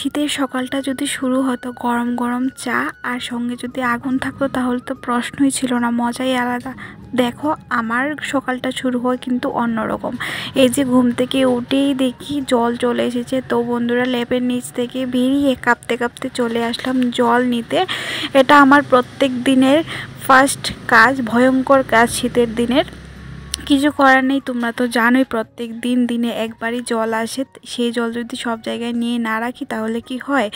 শীতের সকালটা যদি শুরু হতো গরম গরম চা আর সঙ্গে যদি আগুন থাকতো তাহলে তো প্রশ্নই ছিল না, মজাই আলাদা। দেখো আমার সকালটা শুরু হয় কিন্তু অন্যরকম। এই যে ঘুম থেকে উঠেই দেখি জল চলে এসেছে, তো বন্ধুরা লেপের নিচ থেকে বেরিয়ে কাঁপতে কাঁপতে চলে আসলাম জল নিতে। এটা আমার প্রত্যেক দিনের ফার্স্ট কাজ, ভয়ঙ্কর কাজ শীতের দিনের। কিছু করার নেই, তোমরা তো জানোই প্রত্যেক দিনে একবারই জল আসে। সেই জল যদি সব জায়গায় নিয়ে না রাখি তাহলে কি হয়।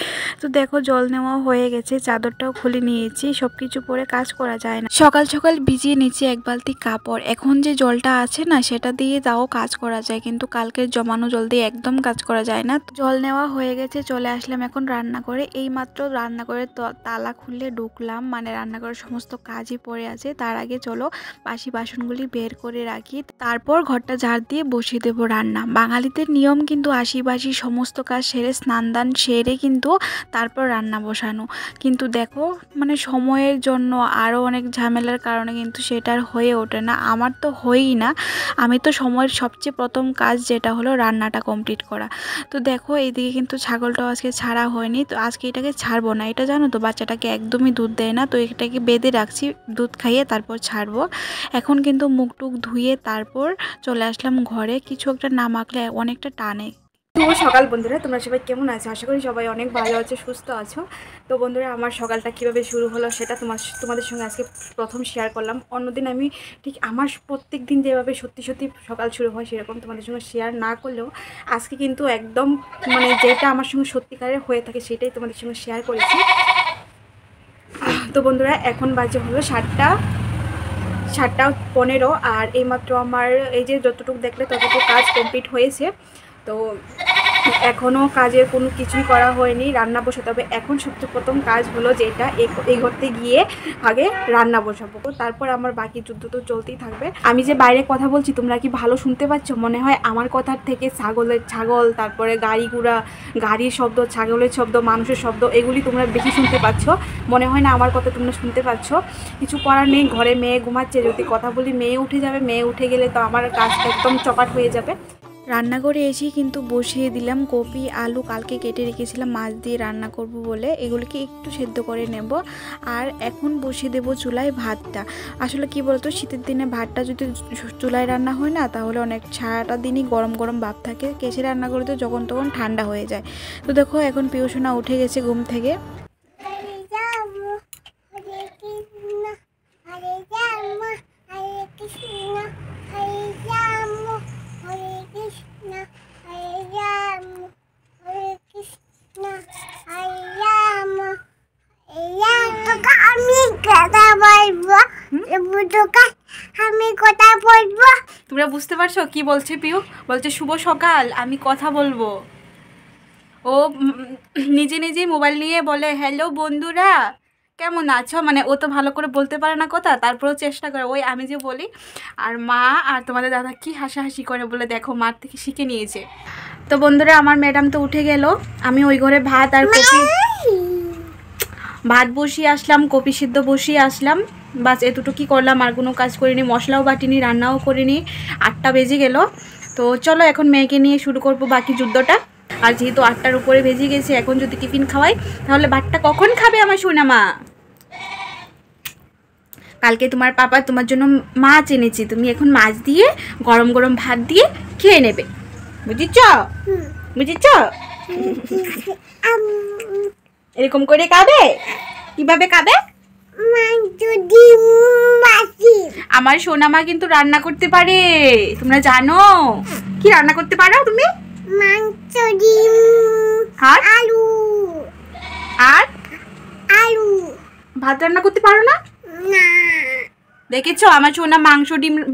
তো দেখো জল নেওয়া হয়ে গেছে, চাদরটাও খুলে নিয়েছি, সব কিছু পরে কাজ করা যায় না। সকাল সকাল ভিজিয়ে নিচ্ছি এক বালতি কাপড়। এখন যে জলটা আছে না সেটা দিয়ে তাও কাজ করা যায়, কিন্তু কালকের জমানো জল দিয়ে একদম কাজ করা যায় না। জল নেওয়া হয়ে গেছে, চলে আসলাম এখন রান্না করে। এই মাত্র রান্না করে তালা খুলে ঢুকলাম, মানে রান্নাঘরের সমস্ত কাজই পড়ে আছে। তার আগে চলো বাসি বাসনগুলি বের করে রাখি, তারপর ঘরটা ঝাড় দিয়ে বসিয়ে দেবো রান্না। বাঙালিদের নিয়ম কিন্তু আশিবাসি সমস্ত কাজ সেরে স্নান দান সেরে কিন্তু তারপর রান্না বসানো। কিন্তু দেখো মানে সময়ের জন্য আরও অনেক ঝামেলার কারণে কিন্তু সেটা আর হয়ে ওঠে না, আমার তো হয়ই না। আমি তো সময়ের সবচেয়ে প্রথম কাজ যেটা হলো রান্নাটা কমপ্লিট করা। তো দেখো এইদিকে কিন্তু ছাগলটাও আজকে ছাড়া হয়নি, তো আজকে এটাকে ছাড়বো না। এটা জানো তো বাচ্চাটাকে একদমই দুধ দেয় না, তো এটাকে বেঁধে রাখছি, দুধ খাইয়ে তারপর ছাড়বো। এখন কিন্তু মুখ টুক ধুয়ে তারপর চলে আসলাম ঘরে। কিছু একটা না মাখলে অনেকটা টানে। শুভ সকাল বন্ধুরা, তোমরা সবাই কেমন আছো? আশা করি সবাই অনেক ভালো আছো, সুস্থ আছো। তো বন্ধুরা আমার সকালটা কীভাবে শুরু হলো সেটা তোমাদের সঙ্গে আজকে প্রথম শেয়ার করলাম। অন্যদিন আমি ঠিক আমার প্রত্যেক দিন যেভাবে সত্যি সত্যি সকাল শুরু হয় সেরকম তোমাদের সঙ্গে শেয়ার না করলেও আজকে কিন্তু একদম মানে যেটা আমার সঙ্গে সত্যিকারের হয়ে থাকে সেটাই তোমাদের সঙ্গে শেয়ার করেছি। তো বন্ধুরা এখন বাজে হলো 7:15, আর এইমাত্র আমার এই যে যতটুকু দেখলে ততটুকু কাজ কমপ্লিট হয়েছে। তো এখনও কাজের কোনো কিছুই করা হয়নি, রান্না বসাতে হবে। এখন সবচেয়ে প্রথম কাজ হলো যেটা এই ঘরতে গিয়ে আগে রান্না বসাবো, তারপর আমার বাকি যুদ্ধ তো চলতেই থাকবে। আমি যে বাইরে কথা বলছি তোমরা কি ভালো শুনতে পাচ্ছ? মনে হয় আমার কথার থেকে ছাগল, তারপরে গাড়ি ঘোড়া, গাড়ির শব্দ, ছাগলের শব্দ, মানুষের শব্দ, এগুলি তোমরা বেশি শুনতে পাচ্ছ। মনে হয় না আমার কথা তোমরা শুনতে পাচ্ছ। কিছু করার নেই, ঘরে মেয়ে ঘুমাচ্ছে, যদি কথা বলি মেয়ে উঠে যাবে, মেয়ে উঠে গেলে তো আমার কাজটা একদম চপাট হয়ে যাবে। রান্নাঘরে এসেই কিন্তু বসিয়ে দিলাম কপি আলু, কালকে কেটে রেখেছিলাম মাছ দিয়ে রান্না করব বলে, এগুলোকে একটু সেদ্ধ করে নেব। আর এখন বসিয়ে দেব চুলায় ভাতটা। আসলে কি বলতো, শীতের দিনে ভাতটা যদি চুলায় রান্না হয় না তাহলে অনেক সারাটা দিনই গরম গরম ভাব থাকে। কেসে রান্না করে তো যখন তখন ঠান্ডা হয়ে যায়। তো দেখো এখন পিউসোনা উঠে গেছে ঘুম থেকে। তোমরা বুঝতে পারছো কি বলছে পিউ? বলছে শুভ সকাল, আমি কথা বলবো। ও নিজে নিজেই মোবাইল নিয়ে বলে হ্যালো বন্ধুরা কেমন আছো, মানে ও তো ভালো করে বলতে পারে না কথা, তারপরেও চেষ্টা করে ওই আমি যে বলি। আর মা আর তোমাদের দাদা কি হাসাহাসি করে বলে দেখো মার থেকে শিখে নিয়েছে। তো বন্ধুরা আমার ম্যাডাম তো উঠে গেল, আমি ওই ঘরে ভাত বসিয়ে আসলাম, কপি সিদ্ধ বসিয়ে আসলাম। বাস এতটুকু কি করলাম, আর কোনো কাজ করিনি, মশলাও বাটিনি, রান্নাও করিনি। 8টা বেজে গেল। তো চলো এখন মেয়েকে নিয়ে শুরু করব বাকি যুদ্ধটা। আর যেহেতু 8টার উপরে বেজে গেছে, এখন যদি টিফিন খাওয়াই তাহলে ভাতটা কখন খাবে আমার সোনা মা? কালকে তোমার পাপা তোমার জন্য মাছ এনেছি, তুমি এখন মাছ দিয়ে গরম গরম ভাত দিয়ে খেয়ে নেবে, বুঝেছ? এরকম করে খাবে? কিভাবে খাবে? আমার সোনামা কিন্তু রান্না করতে পারে, তোমরা জানো? কি রান্না করতে পারো তুমি? মাংস, ডিম, আলু। আর আলু। ভাত রান্না করতে পারো না? না। দেখেছো আমার সোনা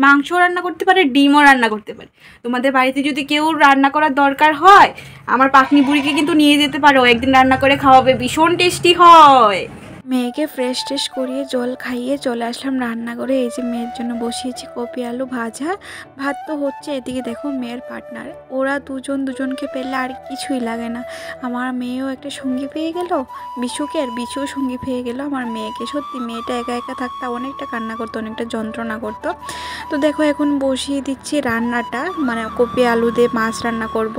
মাংস রান্না করতে পারে, ডিমও রান্না করতে পারে। তোমাদের বাড়িতে যদি কেউ রান্না করার দরকার হয় আমার পাখনি বুড়িকে কিন্তু নিয়ে যেতে পারো, একদিন রান্না করে খাওয়াবে, ভীষণ টেস্টি হয়। মেয়েকে ফ্রেশ ট্রেশ করিয়ে জল খাইয়ে চলে আসলাম রান্নাঘরে। এই যে মেয়ের জন্য বসিয়েছি কপি আলু ভাজা, ভাত তো হচ্ছে। এদিকে দেখো মেয়ের পার্টনার, ওরা দুজনকে পেলে আর কিছুই লাগে না। আমার মেয়েও একটা সঙ্গী পেয়ে গেল বিশুকে, আর বিশুও সঙ্গী পেয়ে গেল আমার মেয়েকে। সত্যি মেয়েটা একা একা থাকতে অনেকটা কান্না করতো, অনেকটা যন্ত্রণা করতো। তো দেখো এখন বসিয়ে দিচ্ছি রান্নাটা, মানে কপি আলু দিয়ে মাছ রান্না করব।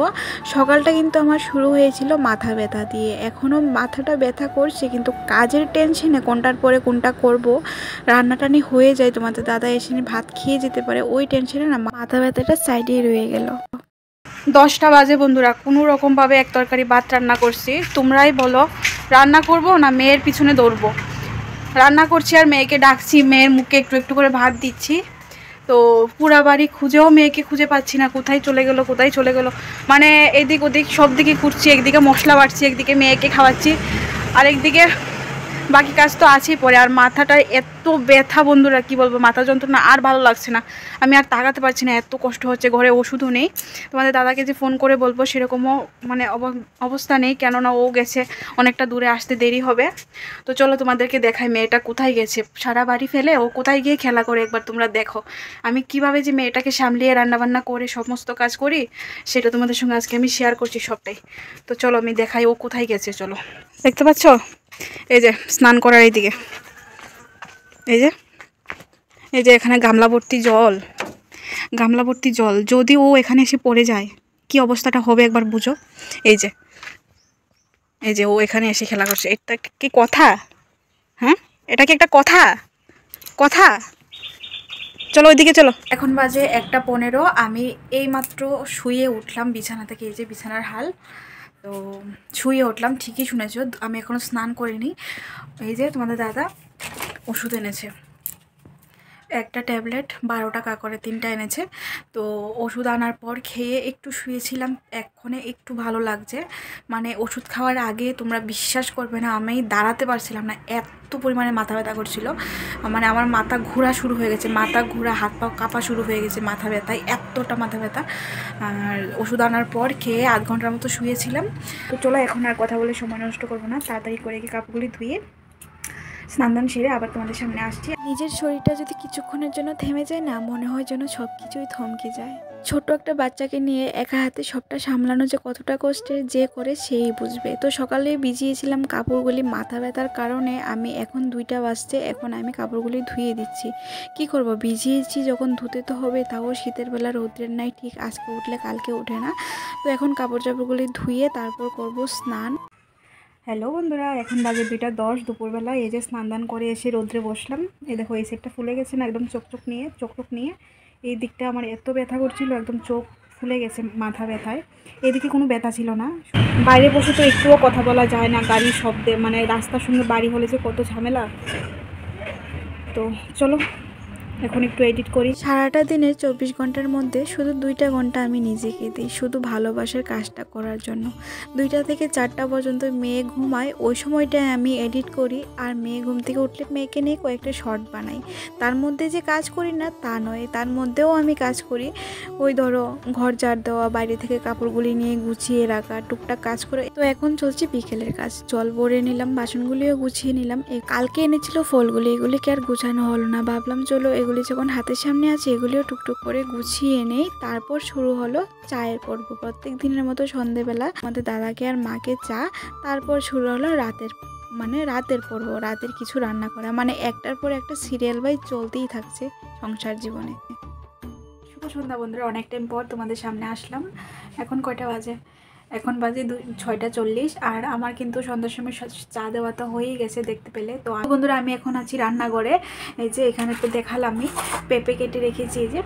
সকালটা কিন্তু আমার শুরু হয়েছিল মাথা ব্যথা দিয়ে, এখনও মাথাটা ব্যথা করছে, কিন্তু কাজের টেনশনে কোনটার পরে কোনটা করব রান্নাটানি হয়ে যায়, তোমাদের দাদা এসে ভাত খেয়ে যেতে পারে, ওই টেনশনে না মাথা ব্যথাটা সাইডেই রয়ে গেল। 10টা বাজে বন্ধুরা, কোনো রকমভাবে এক তরকারি ভাত রান্না করছি। তোমরাই বলো রান্না করব না মেয়ের পিছনে দৌড়বো। রান্না করছি আর মেয়েকে ডাকছি, মেয়ের মুখে একটু একটু করে ভাত দিচ্ছি। তো পুরা বাড়ি খুঁজেও মেয়েকে খুঁজে পাচ্ছি না, কোথায় চলে গেল। মানে এদিক ওদিক সব দিকে খুঁজছি, একদিকে মশলা বাটছি, একদিকে মেয়েকে খাওয়াচ্ছি, আর একদিকে বাকি কাজ তো আছেই পরে। আর মাথাটা এত ব্যথা বন্ধুরা, কি বলবো, মাথা যন্ত্রণা আর ভালো লাগছে না, আমি আর তাকাতে পারছি না, এত কষ্ট হচ্ছে। ঘরে ওষুধও নেই, তোমাদের দাদাকে যে ফোন করে বলবো সেরকমও মানে অবস্থা নেই, কেননা ও গেছে অনেকটা দূরে, আসতে দেরি হবে। তো চলো তোমাদেরকে দেখাই মেয়েটা কোথায় গেছে, সারা বাড়ি ফেলে ও কোথায় গিয়ে খেলা করে, একবার তোমরা দেখো আমি কিভাবে যে মেয়েটাকে সামলিয়ে রান্নাবান্না করে সমস্ত কাজ করি, সেটা তোমাদের সঙ্গে আজকে আমি শেয়ার করছি সবটাই। তো চলো আমি দেখাই ও কোথায় গেছে। চলো, দেখতে পাচ্ছ এই যে স্নান করার এইদিকে, এই যে এখানে গামলা ভর্তি জল, যদি ও এখানে এসে পড়ে যায় কি অবস্থাটা হবে একবার বুঝো। এই যে ও এখানে এসে খেলা করছে, এটা কি কথা? হ্যাঁ, এটা কি একটা কথা? চলো ওইদিকে চলো। এখন বাজে 1:15, আমি এইমাত্র শুয়ে উঠলাম বিছানা থেকে, এই যে বিছানার হাল। তো শুয়ে উঠলাম, ঠিকই শুনেছো, আমি এখনও স্নান করিনি। এই যে তোমাদের দাদা ওষুধ এনেছে, একটা ট্যাবলেট 12 টাকা করে 3টা এনেছে। তো ওষুধ আনার পর খেয়ে একটু শুয়েছিলাম, এক্ষণে একটু ভালো লাগছে। মানে ওষুধ খাওয়ার আগে তোমরা বিশ্বাস করবে না, আমি দাঁড়াতে পারছিলাম না, এত পরিমাণে মাথা ব্যথা করছিল। মানে আমার মাথা ঘোরা শুরু হয়ে গেছে, হাত পা কাঁপা শুরু হয়ে গেছে মাথা ব্যথায়, এতটা মাথা ব্যথা। আর ওষুধ আনার পর খেয়ে আধ ঘন্টার মতো শুয়েছিলাম। তো চলো এখন আর কথা বলে সময় নষ্ট করবো না, তাড়াতাড়ি করে গিয়ে কাপড়গুলি ধুয়ে স্নান সেরে আবার তোমাদের সামনে আসছি। নিজের শরীরটা যদি কিছুক্ষণের জন্য থেমে যায় না, মনে হয় যেন সব কিছুই থমকে যায়। ছোট একটা বাচ্চাকে নিয়ে একা হাতে সবটা সামলানো যে কতটা কষ্টের, যে করে সেই বুঝবে। তো সকালে ভিজিয়েছিলাম কাপড়গুলি, মাথা ব্যথার কারণে আমি এখন 2টা বাজছে, এখন আমি কাপড়গুলি ধুয়ে দিচ্ছি। কি করব, ভিজিয়েছি যখন ধুতে তো হবে, তাও শীতের বেলা রৌদ্রের নাই, ঠিক আজকে উঠলে কালকে ওঠে না। তো এখন কাপড় চাপড়গুলি ধুয়ে তারপর করব স্নান। হ্যালো বন্ধুরা, এখন বাজে 2:10 দুপুরবেলা। এই যে স্নান দান করে এসে রোদ্রে বসলাম। এই দেখো এই সেটটা ফুলে গেছে না, একদম চোখ নিয়ে এই দিকটা আমার এত ব্যথা করছিল, একদম চোখ ফুলে গেছে মাথা ব্যথায়। এদিকে কোনো ব্যথা ছিল না। বাইরে বসে তো একটুও কথা বলা যায় না, গাড়ির শব্দে, মানে রাস্তার সঙ্গে বাড়ি হলে যে কত ঝামেলা। তো চলো এখন একটু এডিট করি। সারাটা দিনের 24 ঘন্টার মধ্যে শুধু 2টা ঘন্টা আমি নিজেকে দিই শুধু ভালোবাসার কাজটা করার জন্য। 2টা থেকে 4টা পর্যন্ত মেয়ে ঘুমায়, ওই সময়টায় আমি এডিট করি। আর মেয়ে ঘুম থেকে উঠলে মেয়েকে নিয়ে কয়েকটা শর্ট বানাই। তার মধ্যে যে কাজ করি না তা নয়, তার মধ্যেও আমি কাজ করি। ওই ধরো ঘর ঝাড় দেওয়া, বাইরে থেকে কাপড়গুলি নিয়ে গুছিয়ে রাখা, টুকটাক কাজ করে। তো এখন চলছে বিকেলের কাজ, জল ভরে নিলাম, বাসনগুলিও গুছিয়ে নিলাম। কালকে এনেছিল ফলগুলি, এগুলিকে আর গুছানো হলো না, ভাবলাম চলো এগুলি যখন হাতের সামনে আছে এগুলিও টুকটুক করে গুছিয়ে নেই। তারপর শুরু হলো চায়ের পর্ব। প্রত্যেক দিনের মতো সন্ধেবেলা আমাদের দাদাকে আর মাকে চা, তারপর শুরু হলো রাতের পর্ব, রাতের কিছু রান্না করা, মানে একটার পর একটা সিরিয়াল বাই চলতেই থাকছে সংসার জীবনে। শুভ সন্ধ্যা বন্ধুরা, অনেক টাইম পর তোমাদের সামনে আসলাম। এখন কয়টা বাজে? এখন বাজে 6:40। আর আমার কিন্তু সন্ধ্যার সময় চা দেওয়া তো হয়েই গেছে দেখতে পেলে। তো বন্ধুরা আমি এখন আছি রান্নাঘরে। এই যে এখানে তো দেখালাম, আমি পেঁপে কেটে রেখেছি। এই যে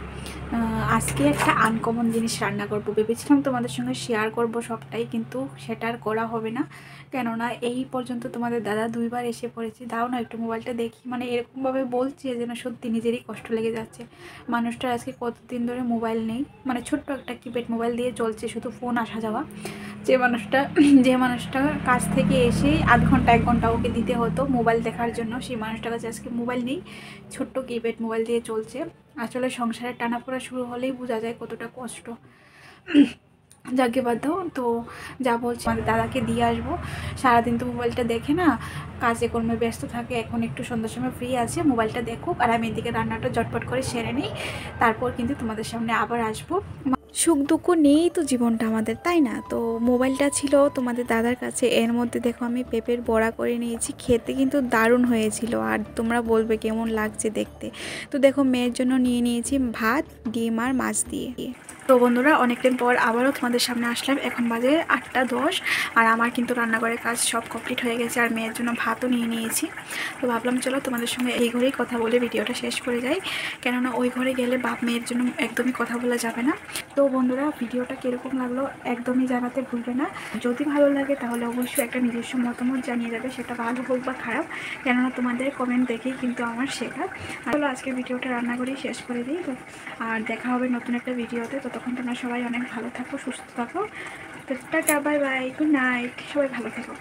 আজকে একটা আনকমন জিনিস রান্না করব ভেবেছিলাম, তোমাদের সঙ্গে শেয়ার করব সবটাই, কিন্তু সেটা আর করা হবে না, কেননা এই পর্যন্ত তোমাদের দাদা 2বার এসে পড়েছে। দাও না একটু মোবাইলটা দেখি, মানে এরকমভাবে বলছে যেন সত্যি নিজেরই কষ্ট লেগে যাচ্ছে। মানুষটার আজকে কতদিন ধরে মোবাইল নেই, মানে ছোট্ট একটা কিপ্যাড মোবাইল দিয়ে চলছে, শুধু ফোন আসা যাওয়া। যে মানুষটা কাজ থেকে এসেই আধ ঘন্টা 1 ঘন্টা ওকে দিতে হতো মোবাইল দেখার জন্য, সেই মানুষটার কাছে আজকে মোবাইল নেই, ছোট্ট কিপ্যাড মোবাইল দিয়ে চলছে। আসলে সংসারের টানাপোড়া শুরু হলেই বোঝা যায় কতটা কষ্ট। যাকে বাদ দাও। তো যা বলছি আমাদের দাদাকে দিয়ে আসবো, সারাদিন তো মোবাইলটা দেখে না, কাজে কর্মে ব্যস্ত থাকে, এখন একটু সন্ধ্যার সময় ফ্রি আছে, মোবাইলটা দেখুক আর আমি এদিকে রান্নাটা ঝটপট করে সেরে নিই, তারপর কিন্তু তোমাদের সামনে আবার আসবো। সুখ দুঃখ নিয়েই তো জীবনটা আমাদের, তাই না? তো মোবাইলটা ছিল তোমাদের দাদার কাছে, এর মধ্যে দেখো আমি পেঁপের বড়া করে নিয়েছি, খেতে কিন্তু দারুণ হয়েছিল, আর তোমরা বলবে কেমন লাগছে দেখতে। তো দেখো মেয়ের জন্য নিয়ে নিয়েছি ভাত, ডিম আর মাছ দিয়ে। তো বন্ধুরা অনেকদিন পর আবারও তোমাদের সামনে আসলাম, এখন বাজে 8টা 10, আর আমার কিন্তু রান্নাঘরের কাজ সব কমপ্লিট হয়ে গেছে, আর মেয়ের জন্য ভাতও নিয়ে নিয়েছি। তো ভাবলাম চলো তোমাদের সঙ্গে এই ঘরেই কথা বলে ভিডিওটা শেষ করে যাই, কেননা ওই ঘরে গেলে বাপ মেয়ের জন্য একদমই কথা বলা যাবে না। তো বন্ধুরা ভিডিওটা কীরকম লাগলো একদমই জানাতে ভুলবে না, যদি ভালো লাগে তাহলে অবশ্যই একটা নিজস্ব মতামত জানিয়ে যাবে, সেটা ভালো হোক বা খারাপ, কেননা তোমাদের কমেন্ট দেখেই কিন্তু আমার শেখা। আর আজকের ভিডিওটা রান্না করেই শেষ করে দিই, তো আর দেখা হবে নতুন একটা ভিডিওতে। ততক্ষণ তোমরা সবাই অনেক ভালো থাকো, সুস্থ থাকো। তো tata, bye bye, good night, সবাই ভালো থাকো।